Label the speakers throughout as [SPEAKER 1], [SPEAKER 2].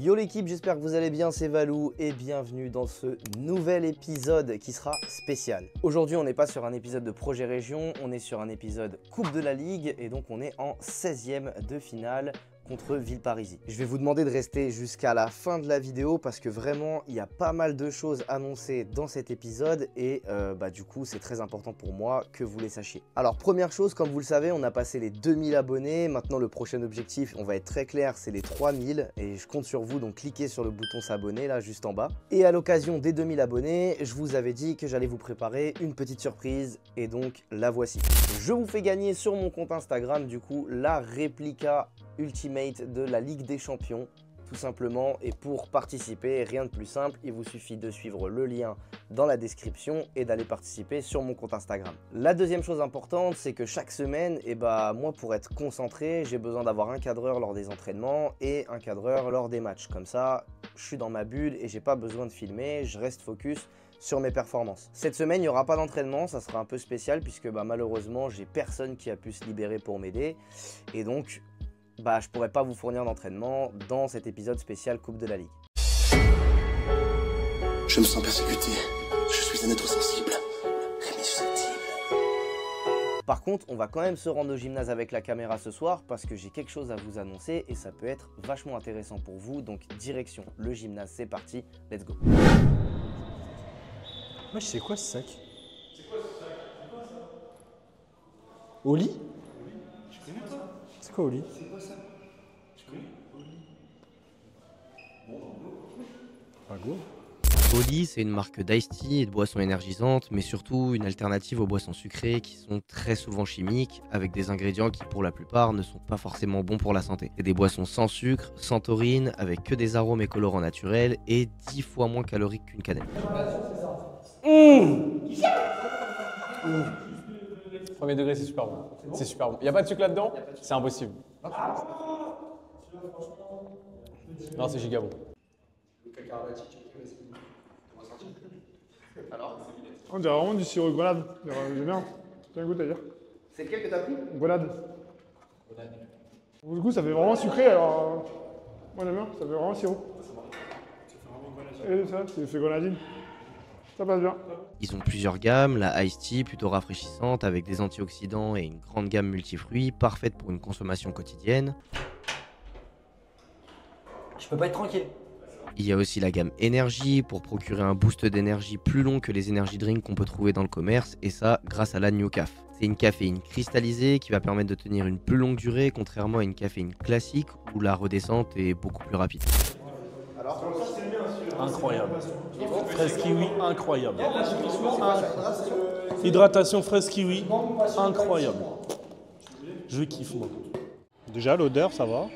[SPEAKER 1] Yo l'équipe, j'espère que vous allez bien, c'est Valou et bienvenue dans ce nouvel épisode qui sera spécial. Aujourd'hui on n'est pas sur un épisode de Projet Région, on est sur un épisode Coupe de la Ligue et donc on est en 16e de finale contre Villeparisis. Je vais vous demander de rester jusqu'à la fin de la vidéo parce que vraiment il y a pas mal de choses annoncées dans cet épisode et du coup c'est très important pour moi que vous les sachiez. Alors première chose, comme vous le savez, on a passé les 2000 abonnés, maintenant le prochain objectif, on va être très clair, c'est les 3000 et je compte sur vous, donc cliquez sur le bouton s'abonner là juste en bas. Et à l'occasion des 2000 abonnés, je vous avais dit que j'allais vous préparer une petite surprise et donc la voici. Je vous fais gagner sur mon compte Instagram du coup la réplica Ultimate de la Ligue des Champions tout simplement, et pour participer rien de plus simple, il vous suffit de suivre le lien dans la description et d'aller participer sur mon compte Instagram. La deuxième chose importante, c'est que chaque semaine, moi pour être concentré, j'ai besoin d'avoir un cadreur lors des entraînements et un cadreur lors des matchs. Comme ça, je suis dans ma bulle et j'ai pas besoin de filmer, je reste focus sur mes performances. Cette semaine, il n'y aura pas d'entraînement, ça sera un peu spécial puisque malheureusement, j'ai personne qui a pu se libérer pour m'aider et donc je pourrais pas vous fournir d'entraînement dans cet épisode spécial Coupe de la Ligue.
[SPEAKER 2] Je me sens persécuté. Je suis un être sensible et susceptible.
[SPEAKER 1] Par contre, on va quand même se rendre au gymnase avec la caméra ce soir parce que j'ai quelque chose à vous annoncer et ça peut être vachement intéressant pour vous. Donc direction le gymnase, c'est parti, let's go.
[SPEAKER 3] Wesh, c'est quoi ce sac? C'est quoi ce sac? C'est quoi ça? Oli?
[SPEAKER 4] Tu connais toi?
[SPEAKER 3] C'est quoi Oli?
[SPEAKER 4] C'est quoi ça? Tu connais?
[SPEAKER 3] Go.
[SPEAKER 5] Oli, c'est une marque d'ice tea et de boissons énergisantes, mais surtout une alternative aux boissons sucrées qui sont très souvent chimiques, avec des ingrédients qui pour la plupart ne sont pas forcément bons pour la santé. C'est des boissons sans sucre, sans taurine, avec que des arômes et colorants naturels et 10 fois moins caloriques qu'une canette.
[SPEAKER 3] Premier degré, c'est super bon. C'est super bon. Il n'y a pas de sucre là-dedans? C'est impossible. Non, c'est giga bon.
[SPEAKER 6] On dirait vraiment du sirop de grenade. J'aime bien. Tiens, goûte à dire.
[SPEAKER 1] C'est lequel que t'as pris?
[SPEAKER 6] Grenade. Du coup, ça fait vraiment sucré alors. Moi j'aime bien, ça fait vraiment sirop. Et ça, c'est fait grenadine. Ça passe bien.
[SPEAKER 5] Ils ont plusieurs gammes, la Ice Tea plutôt rafraîchissante avec des antioxydants et une grande gamme multifruits, parfaite pour une consommation quotidienne.
[SPEAKER 4] Je peux pas être tranquille.
[SPEAKER 5] Il y a aussi la gamme énergie pour procurer un boost d'énergie plus long que les energy drinks qu'on peut trouver dans le commerce, et ça grâce à la NewCaf. C'est une caféine cristallisée qui va permettre de tenir une plus longue durée contrairement à une caféine classique où la redescente est beaucoup plus rapide.
[SPEAKER 7] Incroyable. Fraise kiwi, incroyable. Hydratation fraise kiwi, incroyable. Je kiffe moi.
[SPEAKER 6] Déjà, l'odeur, ça va. Ouais.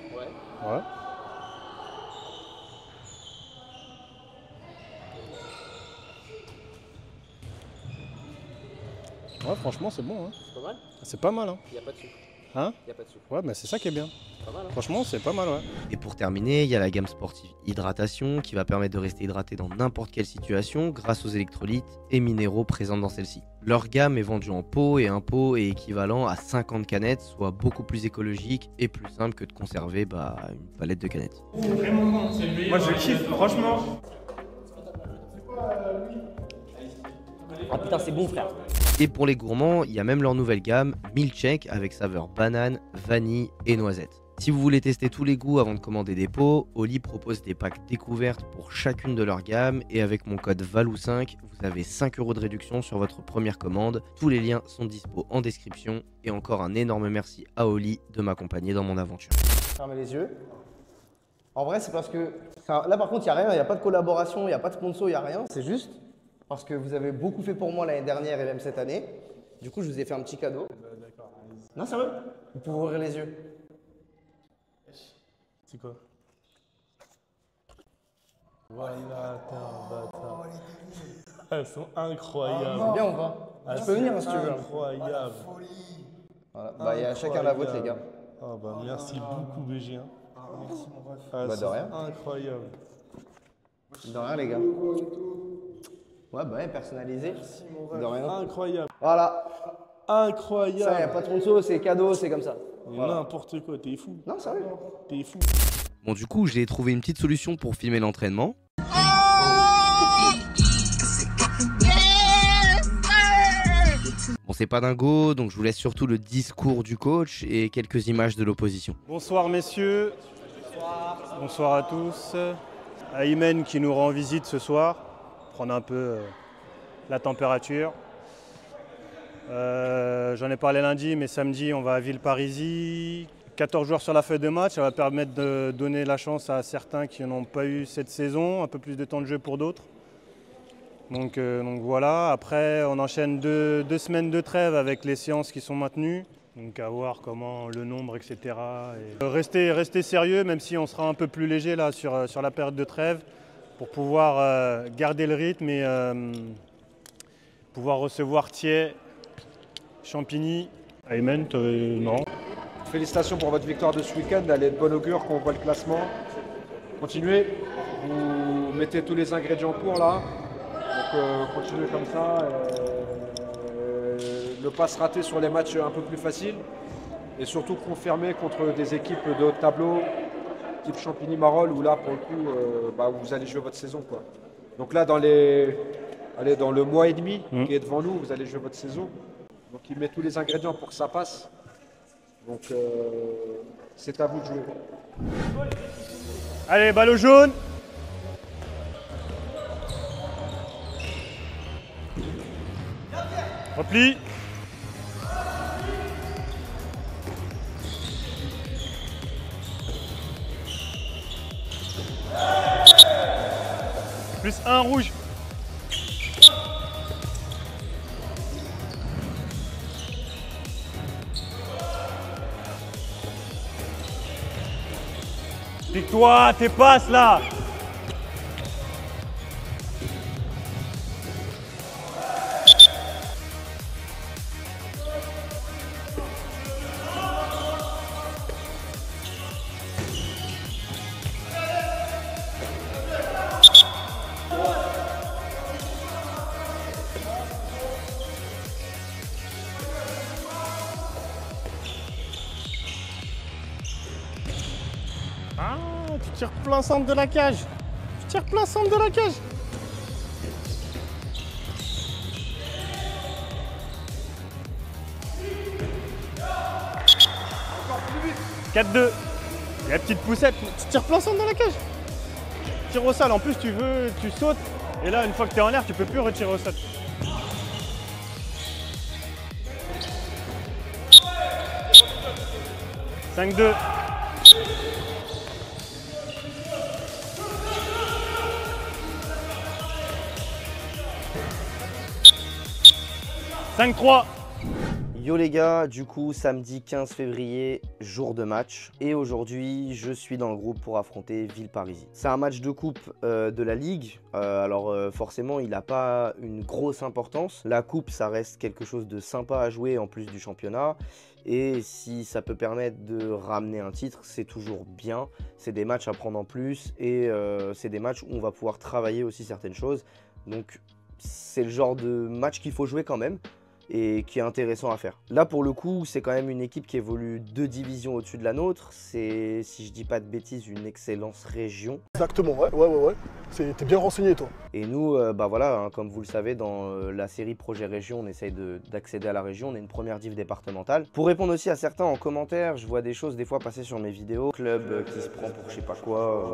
[SPEAKER 6] Ouais, franchement, c'est bon. Hein.
[SPEAKER 1] C'est pas mal?
[SPEAKER 6] C'est pas mal. Hein.
[SPEAKER 1] Il n'y a pas de sucre.
[SPEAKER 6] Hein?
[SPEAKER 1] Il n'y a pas de sucre.
[SPEAKER 6] Ouais, mais c'est ça qui est bien.
[SPEAKER 1] Pas mal, hein.
[SPEAKER 6] Franchement, c'est pas mal, ouais.
[SPEAKER 5] Et pour terminer, il y a la gamme sportive hydratation qui va permettre de rester hydraté dans n'importe quelle situation grâce aux électrolytes et minéraux présents dans celle-ci. Leur gamme est vendue en pot et un pot est équivalent à 50 canettes, soit beaucoup plus écologique et plus simple que de conserver une palette de canettes.
[SPEAKER 6] Moi, je kiffe, franchement.
[SPEAKER 1] Ah putain, c'est bon frère.
[SPEAKER 5] Et pour les gourmands, il y a même leur nouvelle gamme Milkshake avec saveur banane, vanille et noisette. Si vous voulez tester tous les goûts avant de commander des pots, Oli propose des packs découvertes pour chacune de leurs gammes et avec mon code VALOU5, vous avez 5 € de réduction sur votre première commande. Tous les liens sont dispo en description et encore un énorme merci à Oli de m'accompagner dans mon aventure.
[SPEAKER 1] Fermez les yeux. En vrai, c'est parce que là par contre, il n'y a rien, il n'y a pas de collaboration, il n'y a pas de sponsor, il n'y a rien. C'est juste parce que vous avez beaucoup fait pour moi l'année dernière et même cette année. Du coup, je vous ai fait un petit cadeau.
[SPEAKER 7] D'accord.
[SPEAKER 1] Non, sérieux? Vous pouvez ouvrir les yeux.
[SPEAKER 7] C'est quoi? Voilà, t'es un bâtard. Elles sont incroyables.
[SPEAKER 1] C'est bien ou pas? Je peux venir si tu veux.
[SPEAKER 7] Incroyable.
[SPEAKER 1] Voilà. Il y a chacun la vôtre, les gars.
[SPEAKER 7] Ah merci beaucoup BG. Merci mon ref.
[SPEAKER 1] De rien.
[SPEAKER 7] Incroyable.
[SPEAKER 1] De rien, les gars. Ouais, personnalisé.
[SPEAKER 7] Merci mon ref.
[SPEAKER 1] De rien.
[SPEAKER 7] Incroyable.
[SPEAKER 1] Voilà.
[SPEAKER 7] Incroyable.
[SPEAKER 1] Ça, il n'y a pas trop de sauce, c'est cadeau, c'est comme ça.
[SPEAKER 7] N'importe quoi, t'es fou.
[SPEAKER 1] Non, sérieux.
[SPEAKER 7] T'es fou.
[SPEAKER 5] Bon, du coup, j'ai trouvé une petite solution pour filmer l'entraînement. Bon, c'est pas dingo, donc je vous laisse surtout le discours du coach et quelques images de l'opposition.
[SPEAKER 6] Bonsoir messieurs. Bonsoir à tous. Aymen qui nous rend visite ce soir, prendre un peu la température. J'en ai parlé lundi, mais samedi on va à Villeparisis. 14 joueurs sur la feuille de match, ça va permettre de donner la chance à certains qui n'ont pas eu cette saison, un peu plus de temps de jeu pour d'autres. Donc voilà, après on enchaîne deux semaines de trêve avec les séances qui sont maintenues. Donc à voir comment le nombre, etc. Et rester sérieux, même si on sera un peu plus léger là sur la période de trêve, pour pouvoir garder le rythme et pouvoir recevoir Thiers, Champigny. Aymen, non.
[SPEAKER 8] Félicitations pour votre victoire de ce week-end, elle est de bon augure quand on voit le classement. Continuez, vous mettez tous les ingrédients pour là, donc continuez comme ça. Ne pas se rater sur les matchs un peu plus faciles et surtout confirmer contre des équipes de haut tableau, type Champigny-Marolles, où là pour le coup vous allez jouer votre saison, quoi. Donc là dans le mois et demi qui est devant nous, vous allez jouer votre saison. Donc il met tous les ingrédients pour que ça passe. Donc c'est à vous de jouer.
[SPEAKER 6] Allez, ballon jaune. Repli. Plus un rouge. Pique-toi, tes passes là. Ah, tu tires plein centre de la cage. Tu tires plein centre de la cage. Encore plus vite. 4-2. La petite poussette. Tu tires plein centre de la cage. Tire au sol. En plus, tu sautes. Et là, une fois que tu es en l'air, tu peux plus retirer au sol. « 5-2. » 5-3.
[SPEAKER 1] Yo les gars, du coup samedi 15 février, jour de match. Et aujourd'hui je suis dans le groupe pour affronter Villeparisis. C'est un match de coupe de la Ligue. Forcément il n'a pas une grosse importance. La coupe ça reste quelque chose de sympa à jouer en plus du championnat. Et si ça peut permettre de ramener un titre, c'est toujours bien. C'est des matchs à prendre en plus et c'est des matchs où on va pouvoir travailler aussi certaines choses. Donc c'est le genre de match qu'il faut jouer quand même et qui est intéressant à faire. Là pour le coup c'est quand même une équipe qui évolue 2 divisions au-dessus de la nôtre. C'est, si je dis pas de bêtises, une excellence région.
[SPEAKER 3] Exactement, ouais. T'es bien renseigné toi.
[SPEAKER 1] Et nous, voilà, hein, comme vous le savez, dans la série Projet Région, on essaye d'accéder à la région. On est une première div départementale. Pour répondre aussi à certains en commentaire, je vois des choses des fois passer sur mes vidéos. Club qui se prend pour je sais pas quoi.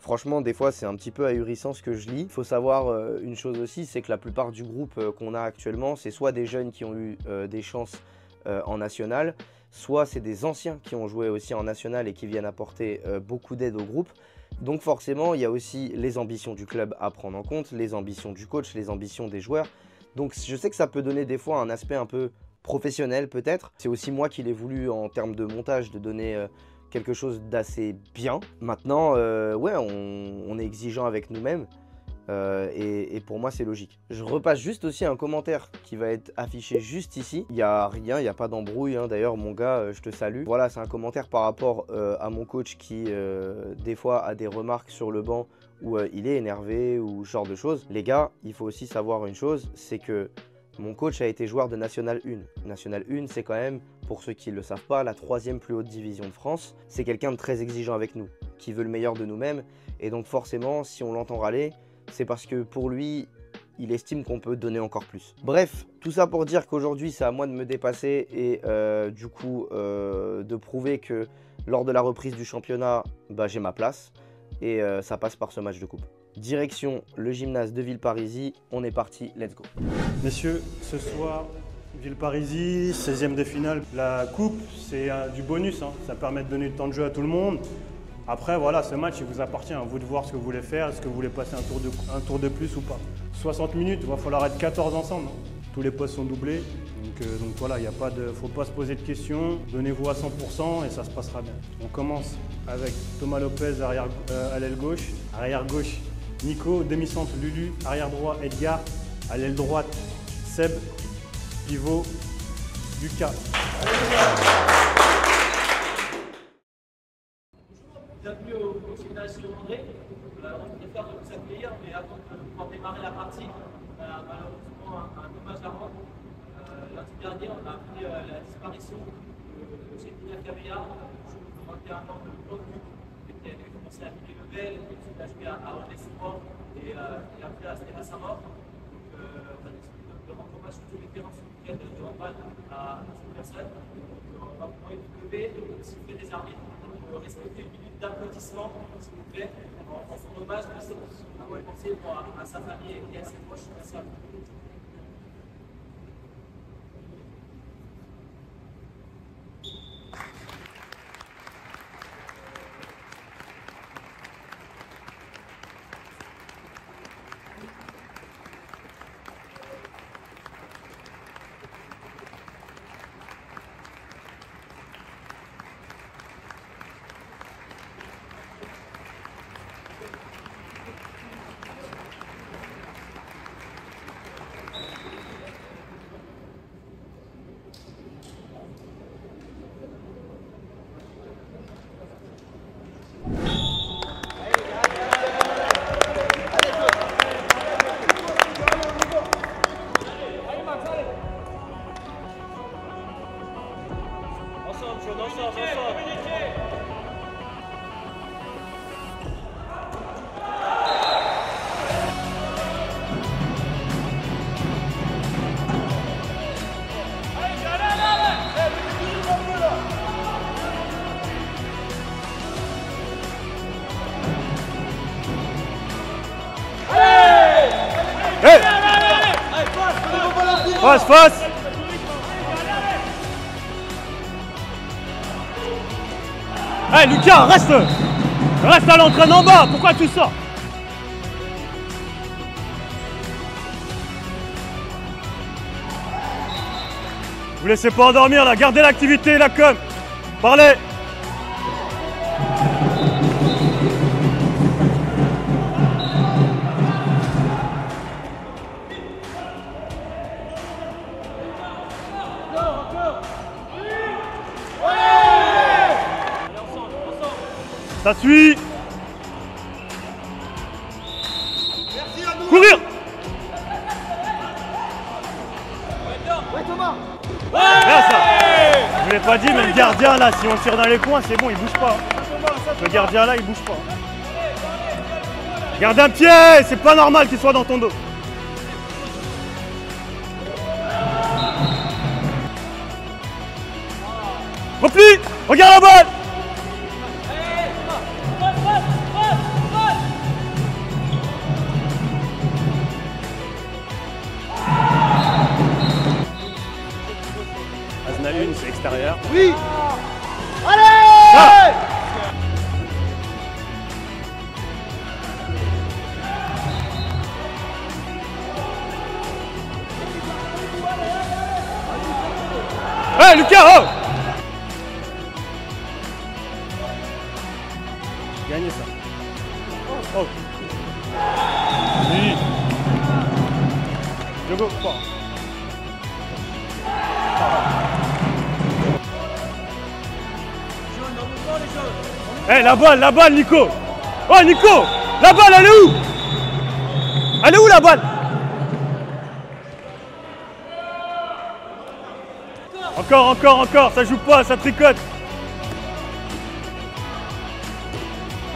[SPEAKER 1] Franchement, des fois, c'est un petit peu ahurissant ce que je lis. Il faut savoir une chose aussi, c'est que la plupart du groupe qu'on a actuellement, c'est soit des jeunes qui ont eu des chances en national, soit c'est des anciens qui ont joué aussi en national et qui viennent apporter beaucoup d'aide au groupe. Donc forcément, il y a aussi les ambitions du club à prendre en compte, les ambitions du coach, les ambitions des joueurs. Donc je sais que ça peut donner des fois un aspect un peu professionnel peut-être. C'est aussi moi qui l'ai voulu en termes de montage, de donner quelque chose d'assez bien. Maintenant, ouais, on est exigeant avec nous-mêmes et pour moi c'est logique. Je repasse juste aussi un commentaire qui va être affiché juste ici. Il n'y a rien, il n'y a pas d'embrouille, hein. D'ailleurs mon gars, je te salue. Voilà, c'est un commentaire par rapport à mon coach qui des fois a des remarques sur le banc où il est énervé ou ce genre de choses. Les gars, il faut aussi savoir une chose, c'est que mon coach a été joueur de National 1. National 1, c'est quand même pour ceux qui ne le savent pas, la 3e plus haute division de France. C'est quelqu'un de très exigeant avec nous, qui veut le meilleur de nous-mêmes. Et donc forcément, si on l'entend râler, c'est parce que pour lui, il estime qu'on peut donner encore plus. Bref, tout ça pour dire qu'aujourd'hui, c'est à moi de me dépasser et du coup, de prouver que lors de la reprise du championnat, j'ai ma place. Et ça passe par ce match de coupe. Direction le gymnase de Villeparisis, on est parti, let's go.
[SPEAKER 6] Messieurs, ce soir, Villeparisis, 16e de finale. La coupe, c'est du bonus, hein. Ça permet de donner du temps de jeu à tout le monde. Après, voilà, ce match, il vous appartient. À vous de voir ce que vous voulez faire. Est-ce que vous voulez passer un tour de plus ou pas. 60 minutes, il va falloir être 14 ensemble. Hein. Tous les postes sont doublés. Donc voilà, il ne faut pas se poser de questions. Donnez-vous à 100% et ça se passera bien. On commence avec Thomas Lopez, à l'aile gauche. Arrière gauche, Nico. Demi-centre, Lulu. Arrière droit, Edgar. À l'aile droite, Seb. Pivot, Lucas.
[SPEAKER 3] Bienvenue au gymnase André. On préfère vous accueillir, mais avant de pouvoir démarrer la partie, on a malheureusement un dommage à rendre. Lundi dernier, on a appris la disparition de Céline Cabella, de 21 ans de Bloc, qui avait commencé à vivre le bel, qui a joué à Orléans et après à sa mort. Donc, on a décidé de rendre hommage sur tous les terrains sur lesquels de handball à cette personne. Donc, on va pouvoir être levé, siffler des arbitres. Respecter une minute d'applaudissement, s'il vous plaît, en son hommage, merci d'avoir pensé à sa famille et à ses proches. Merci à vous.
[SPEAKER 6] Face. Hey Lucas, reste à l'entraînement en bas, pourquoi tu sors? Vous laissez pas endormir là, gardez l'activité, la com. Parlez. Ça suit. Courir. Là, ça. Je vous l'ai pas dit, mais le gardien là, si on tire dans les coins, c'est bon, il bouge pas. Le gardien là, il bouge pas. Garde un pied, c'est pas normal qu'il soit dans ton dos. Repli, regarde la balle. Une, c'est extérieur. Oui. Allez. Ah. Hey Lucas, oh. Gagnez ça. Oh. Oui. Je go. Eh, la balle, Nico! Oh, Nico! La balle, elle est où? Elle est où, la balle? Encore, ça joue pas, ça tricote.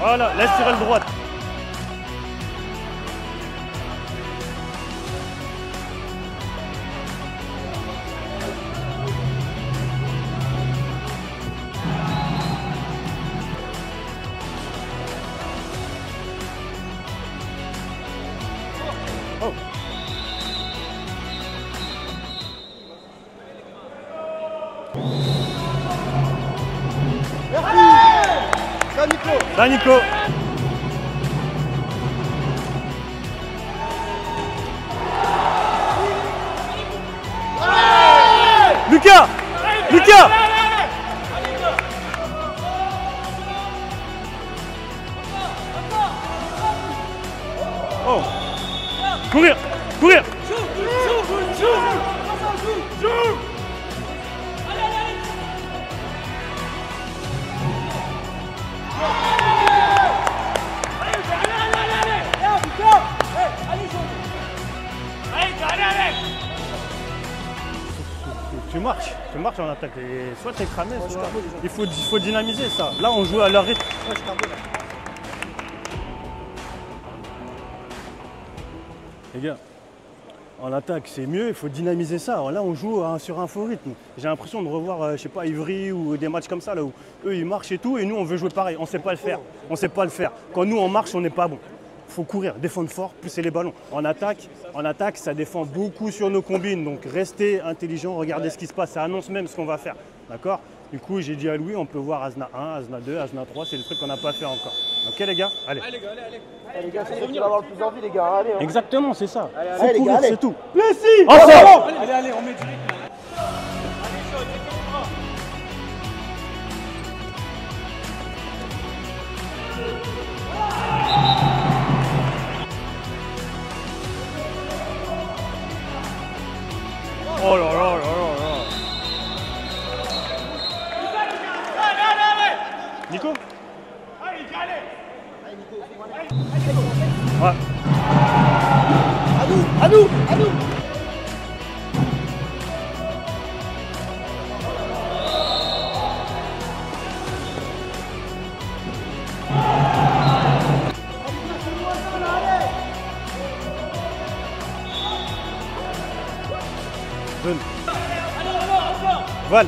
[SPEAKER 6] Voilà, laisse sur elle droite. Oh. Ça, Nico. Lucas. Oh. Courir. Tu marches en attaque. Et soit t'es cramé, soit il faut dynamiser ça. Là, on joue à leur rythme. Les gars, en attaque, c'est mieux, il faut dynamiser ça. Alors là, on joue sur un faux rythme. J'ai l'impression de revoir, je sais pas, Ivry ou des matchs comme ça, là où eux, ils marchent et tout, et nous, on veut jouer pareil. On sait pas le faire. Quand nous, on marche, on n'est pas bon. Il faut courir, défendre fort, pousser les ballons. En attaque, ça défend beaucoup sur nos combines. Donc, restez intelligent, regardez ce qui se passe. Ça annonce même ce qu'on va faire. D'accord? Du coup, j'ai dit à Louis, on peut voir Asna 1, Asna 2, Asna 3. C'est des trucs qu'on n'a pas fait encore. Ok, les gars? Allez.
[SPEAKER 3] Allez, les gars, allez.
[SPEAKER 1] Les gars, c'est qui va avoir le plus envie, les gars. Allez, hein.
[SPEAKER 6] Exactement, c'est ça.
[SPEAKER 1] Faut courir,
[SPEAKER 6] c'est tout.
[SPEAKER 1] Plessis.
[SPEAKER 6] Ensemble.
[SPEAKER 3] Allez, on met du rythme. Allez, chaud,
[SPEAKER 6] Oh là là là là. Nico? Ouais.
[SPEAKER 1] À nous.
[SPEAKER 6] Donne. Val.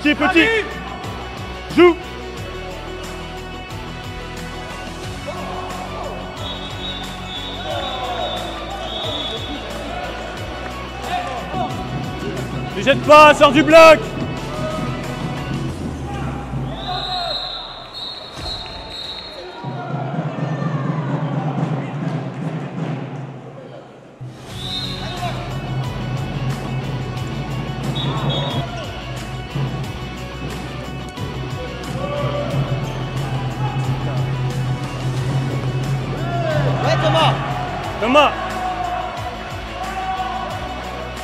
[SPEAKER 6] Petit. Joue. Ne jette pas, sors du bloc. Thomas.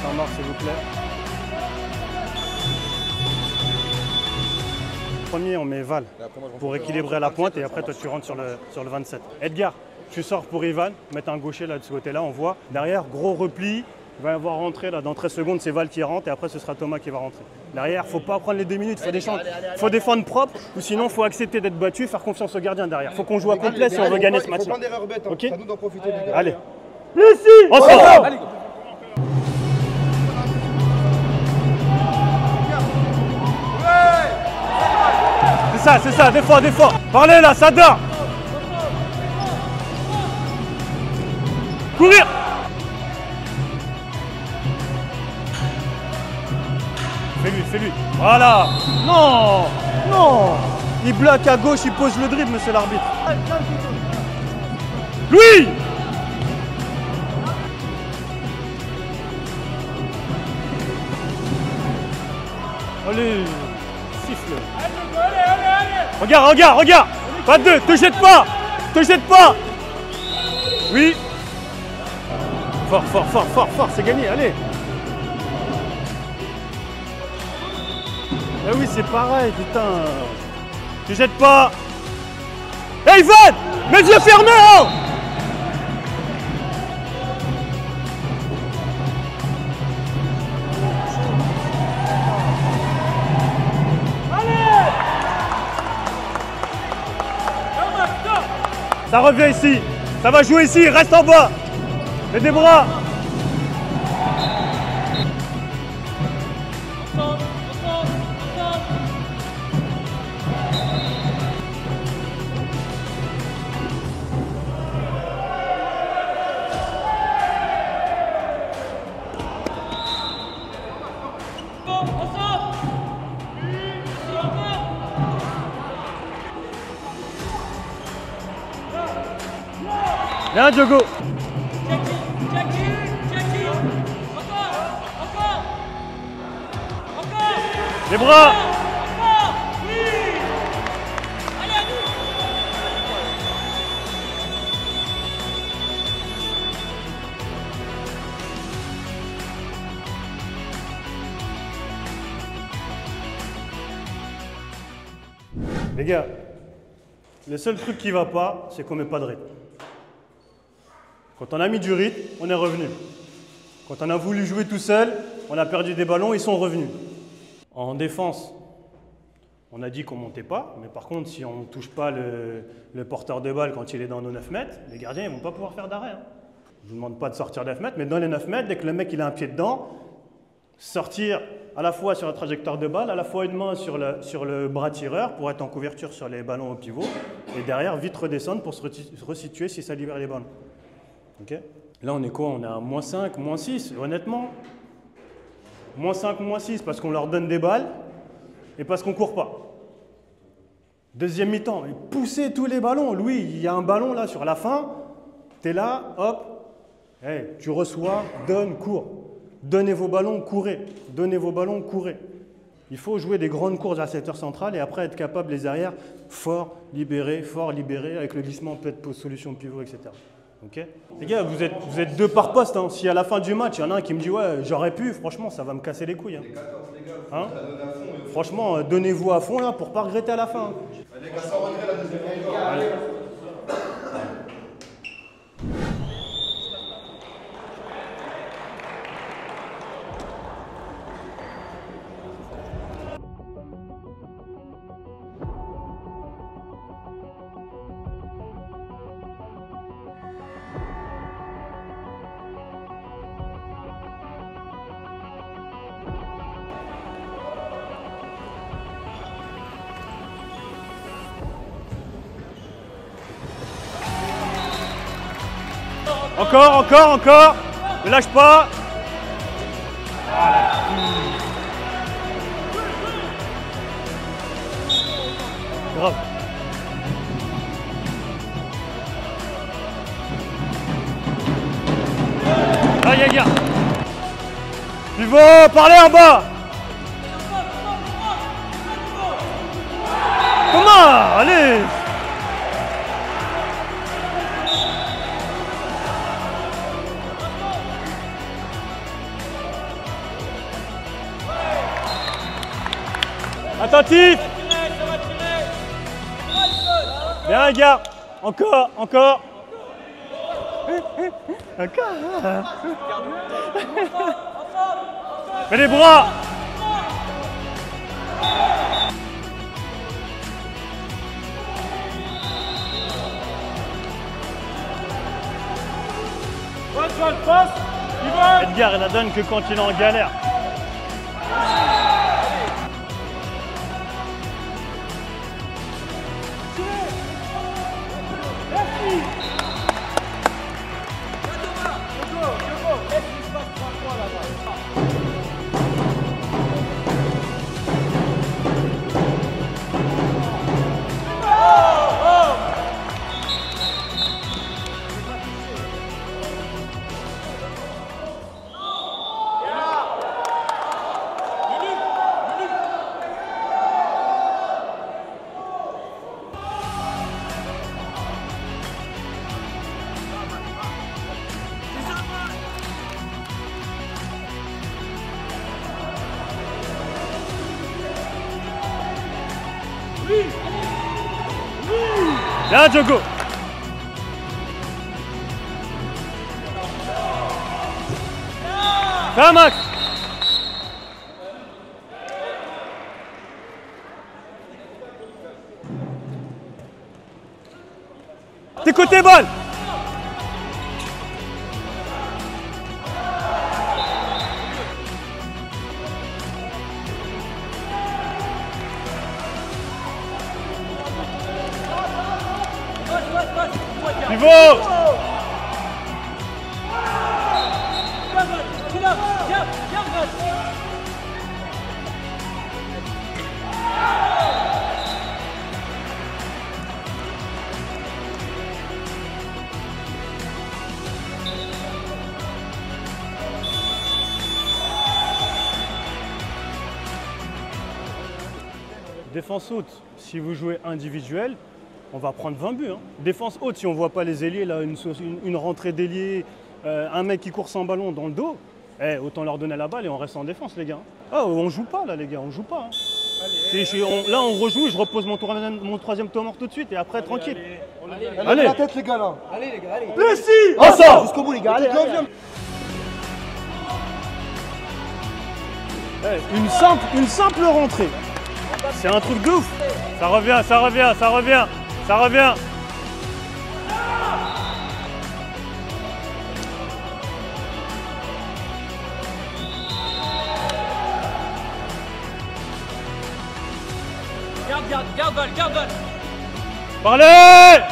[SPEAKER 6] Temps mort, s'il vous plaît. Premier, on met Val pour équilibrer la pointe et après toi tu rentres sur le 27. Edgar, tu sors pour Ivan, mettre un gaucher là de ce côté-là, on voit. Derrière, gros repli, il va y avoir rentré là dans 13 secondes, c'est Val qui rentre et après ce sera Thomas qui va rentrer. Derrière, faut pas prendre les 2 minutes, faut défendre propre ou sinon faut accepter d'être battu et faire confiance au gardien derrière. Faut qu'on joue à complet si on veut gagner ce match.
[SPEAKER 8] Faut pas d'erreur bête,
[SPEAKER 6] Ok.
[SPEAKER 8] à nous d'en profiter les gars.
[SPEAKER 6] Allez. Ensemble.
[SPEAKER 3] Allez,
[SPEAKER 6] C'est ça, défends. Parlez là, Sada. Courir. Fais-lui. Voilà. Non. Il bloque à gauche, il pose le dribble, monsieur l'arbitre. Louis. Allez, siffle. Regarde. Pas de deux, te jette pas. Oui. Fort, c'est gagné, allez. Ah oui, c'est pareil, putain. Te jette pas. Hey, Ivan, mes yeux fermés, hein. Ça revient ici. Ça va jouer ici. Reste en bas. Mets des bras. Bien, Diogo. Les bras. Les gars, le seul truc qui va pas, c'est qu'on met pas de rythme. Quand on a mis du rythme, on est revenu. Quand on a voulu jouer tout seul, on a perdu des ballons, ils sont revenus. En défense, on a dit qu'on ne montait pas, mais par contre, si on ne touche pas le porteur de balle quand il est dans nos 9 mètres, les gardiens ne vont pas pouvoir faire d'arrêt. Je ne vous demande pas de sortir 9 mètres, mais dans les 9 mètres, dès que le mec il a un pied dedans, sortir à la fois sur la trajectoire de balle, à la fois une main sur le bras tireur pour être en couverture sur les ballons au pivot, et derrière, vite redescendre pour se resituer si ça libère les ballons. Okay. Là, on est quoi? On est à -5, -6, honnêtement. -5, -6, parce qu'on leur donne des balles et parce qu'on ne court pas. Deuxième mi-temps, poussez tous les ballons. Louis, il y a un ballon là sur la fin. Tu es là, hop. Hey, tu reçois, donne, cours. Donnez vos ballons, courez. Donnez vos ballons, courez. Il faut jouer des grandes courses à secteur central et après être capable, les arrières, fort, libéré, avec le glissement, peut-être solution pivot, etc. Okay. Les gars, vous êtes 2 par poste. Hein. Si à la fin du match, il y en a un qui me dit « Ouais, j'aurais pu », franchement, ça va me casser les couilles. Hein. Hein? Franchement, donnez-vous à fond là pour ne pas regretter à la fin. Allez. Encore. Ne lâche pas. Grave. Aïe. Pivot, parlez en bas. Comment? Allez. Attentif. Bien les gars. Encore. Mets les bras. Edgar, il la donne que quand il est en galère. Bien, Diogo. Bien, Max. T'es côté balle. Pivot. Défense haute, si vous jouez individuel, on va prendre 20 buts. Hein. Défense haute, si on ne voit pas les ailiers, là, une rentrée d'ailier, un mec qui court sans ballon dans le dos, autant leur donner la balle et on reste en défense, les gars. Ah, on joue pas là, les gars, on joue pas. Hein. Là, on rejoue, je repose mon troisième tour mort tout de suite et après, tranquille.
[SPEAKER 2] Allez, la tête, les gars, là.
[SPEAKER 3] Allez les gars, allez.
[SPEAKER 2] Messi.
[SPEAKER 6] Ensemble.
[SPEAKER 2] Jusqu'au bout, les gars. Allez, allez.
[SPEAKER 6] Une simple rentrée. C'est un truc de ouf. Ça revient, ça revient, ça revient, ça revient.
[SPEAKER 3] Garde balle, garde balle.
[SPEAKER 6] Parlez!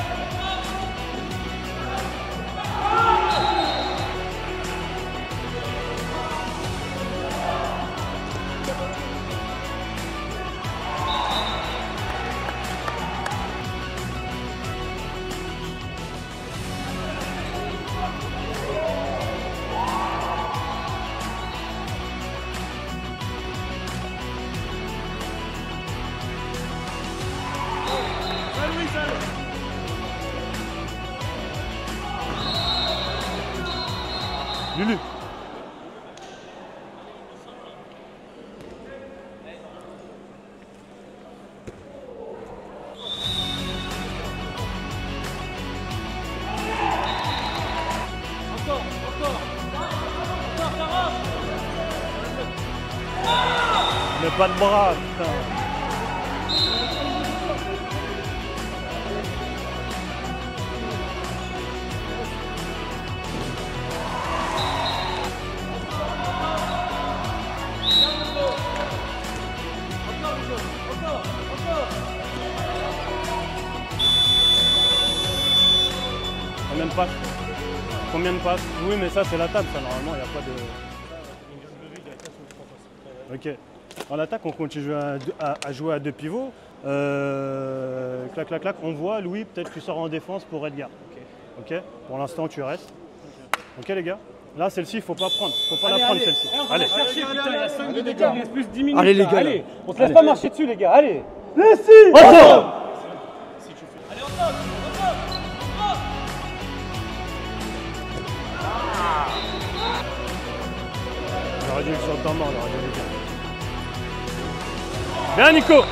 [SPEAKER 6] Lulu.
[SPEAKER 3] Encore, ça rentre.
[SPEAKER 6] Mais pas de bras, putain. Combien de passes? Combien de passes? Oui, mais ça, c'est la table, ça, normalement, il n'y a pas de... Ok. En attaque, on continue à jouer à deux pivots. Clac, clac, clac. On voit, Louis, peut-être que tu sors en défense pour Edgar. Ok. Pour l'instant, tu restes. Ok, les gars? Là, celle-ci, il ne faut pas prendre. Il ne faut pas la prendre, celle-ci.
[SPEAKER 3] Allez, chercher, putain, il y a 5 minutes, il reste plus 10 minutes.
[SPEAKER 6] Allez, les gars.
[SPEAKER 3] Allez, on se laisse pas marcher dessus, les gars. Allez.
[SPEAKER 6] Ensemble.
[SPEAKER 3] Allez, ensemble.
[SPEAKER 6] J'aurais dû le sur le temps mort, j'aurais dû le dire. Bien, Nico.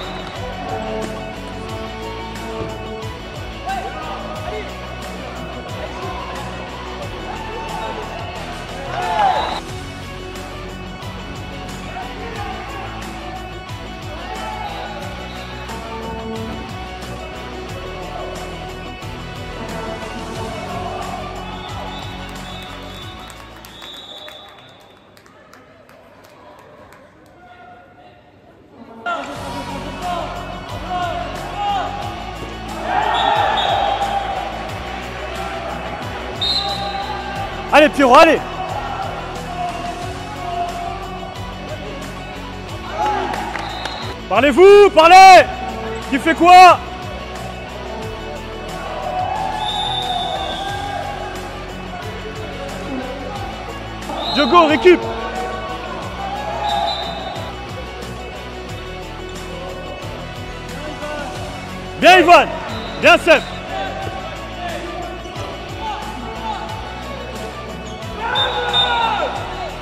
[SPEAKER 6] Allez, Pierrot, allez! Parlez-vous, parlez! Qui fait quoi? Diogo, récup! Bien, Ivan! Bien, Seb!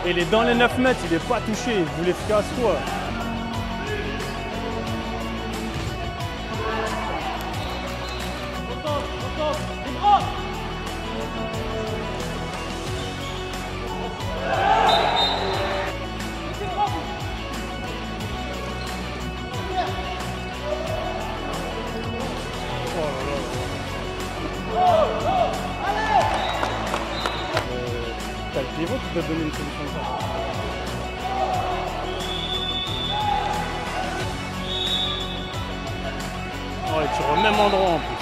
[SPEAKER 6] Il est dans les 9 mètres, il n'est pas touché, il voulait casse-toi. pivot qui peut te donner une solution de ça. Ouais, tu remets au même endroit en plus.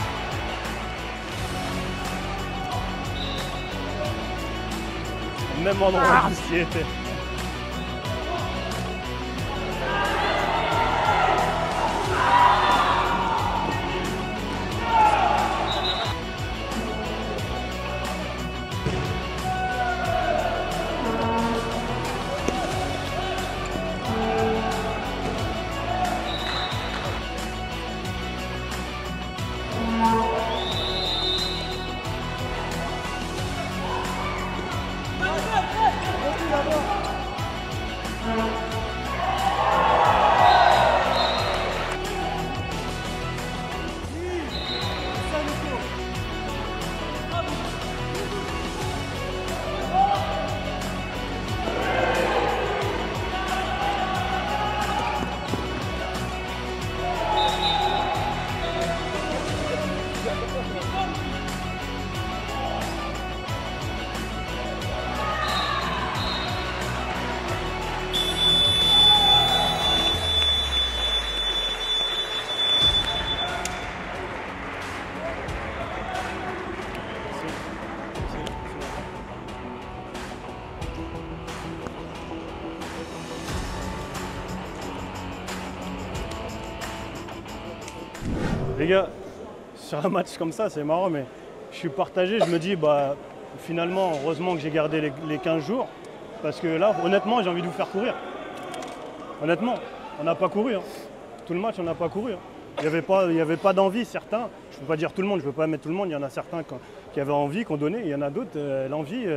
[SPEAKER 6] Au même endroit où tu y étais. Les gars, sur un match comme ça, c'est marrant, mais je suis partagé. Je me dis, bah, finalement, heureusement que j'ai gardé les 15 jours. Parce que là, honnêtement, j'ai envie de vous faire courir. Honnêtement, on n'a pas couru. Hein. Tout le match, on n'a pas couru. Hein. Il n'y avait pas d'envie, certains. Je ne peux pas dire tout le monde, je ne peux pas mettre tout le monde. Il y en a certains qui avaient envie, qui ont donné. Il y en a d'autres, l'envie,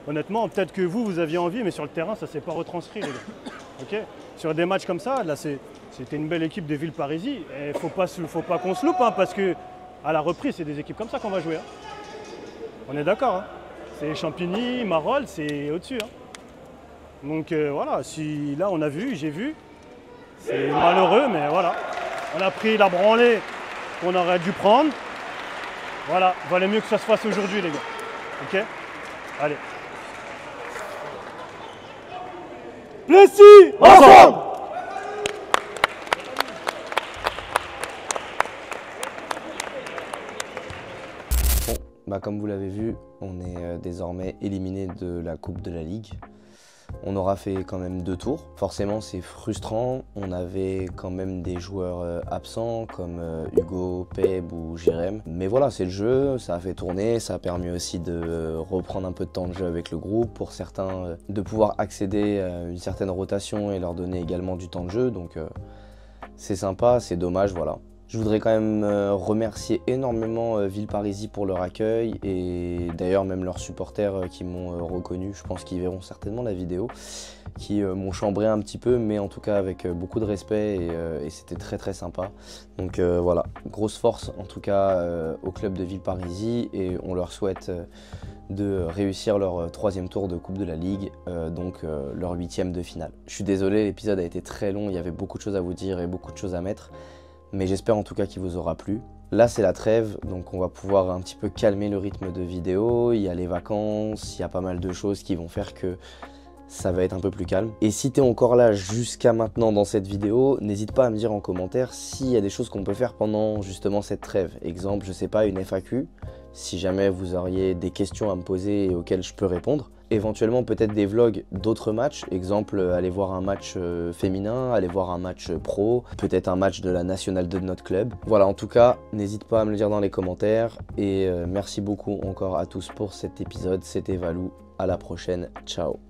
[SPEAKER 6] honnêtement, peut-être que vous aviez envie, mais sur le terrain, ça ne s'est pas retranscrit, les gars. Okay, sur des matchs comme ça, là, c'était une belle équipe de Villeparisis. Il ne faut pas qu'on se loupe, hein, parce qu'à la reprise, c'est des équipes comme ça qu'on va jouer. Hein. On est d'accord. Hein. C'est Champigny, Marolles, c'est au-dessus. Hein. Donc voilà, si là on a vu, j'ai vu. C'est malheureux, mais voilà. On a pris la branlée qu'on aurait dû prendre. Voilà, valait mieux que ça se fasse aujourd'hui, les gars. Ok? Allez. Plessis, ensemble!
[SPEAKER 1] Bon, bah comme vous l'avez vu, on est désormais éliminé de la Coupe de la Ligue. On aura fait quand même 2 tours. Forcément, c'est frustrant. On avait quand même des joueurs absents comme Hugo, Peb ou Jérém. Mais voilà, c'est le jeu, ça a fait tourner. Ça a permis aussi de reprendre un peu de temps de jeu avec le groupe. Pour certains, de pouvoir accéder à une certaine rotation et leur donner également du temps de jeu. Donc c'est sympa, c'est dommage, voilà. Je voudrais quand même remercier énormément Villeparisis pour leur accueil et d'ailleurs même leurs supporters qui m'ont reconnu, je pense qu'ils verront certainement la vidéo, qui m'ont chambré un petit peu mais en tout cas avec beaucoup de respect et c'était très sympa. Donc voilà, grosse force en tout cas au club de Villeparisis et on leur souhaite de réussir leur 3e tour de Coupe de la Ligue, donc leur 8e de finale. Je suis désolé, l'épisode a été très long, il y avait beaucoup de choses à vous dire et beaucoup de choses à mettre. Mais j'espère en tout cas qu'il vous aura plu. Là c'est la trêve, donc on va pouvoir un petit peu calmer le rythme de vidéo. Il y a les vacances, il y a pas mal de choses qui vont faire que ça va être un peu plus calme. Et si tu es encore là jusqu'à maintenant dans cette vidéo, n'hésite pas à me dire en commentaire s'il y a des choses qu'on peut faire pendant justement cette trêve. Exemple, je sais pas, une FAQ, si jamais vous auriez des questions à me poser et auxquelles je peux répondre. Éventuellement peut-être des vlogs d'autres matchs, exemple aller voir un match féminin, aller voir un match pro, peut-être un match de la nationale de notre club. Voilà, en tout cas, n'hésite pas à me le dire dans les commentaires et merci beaucoup encore à tous pour cet épisode. C'était Valou, à la prochaine, ciao.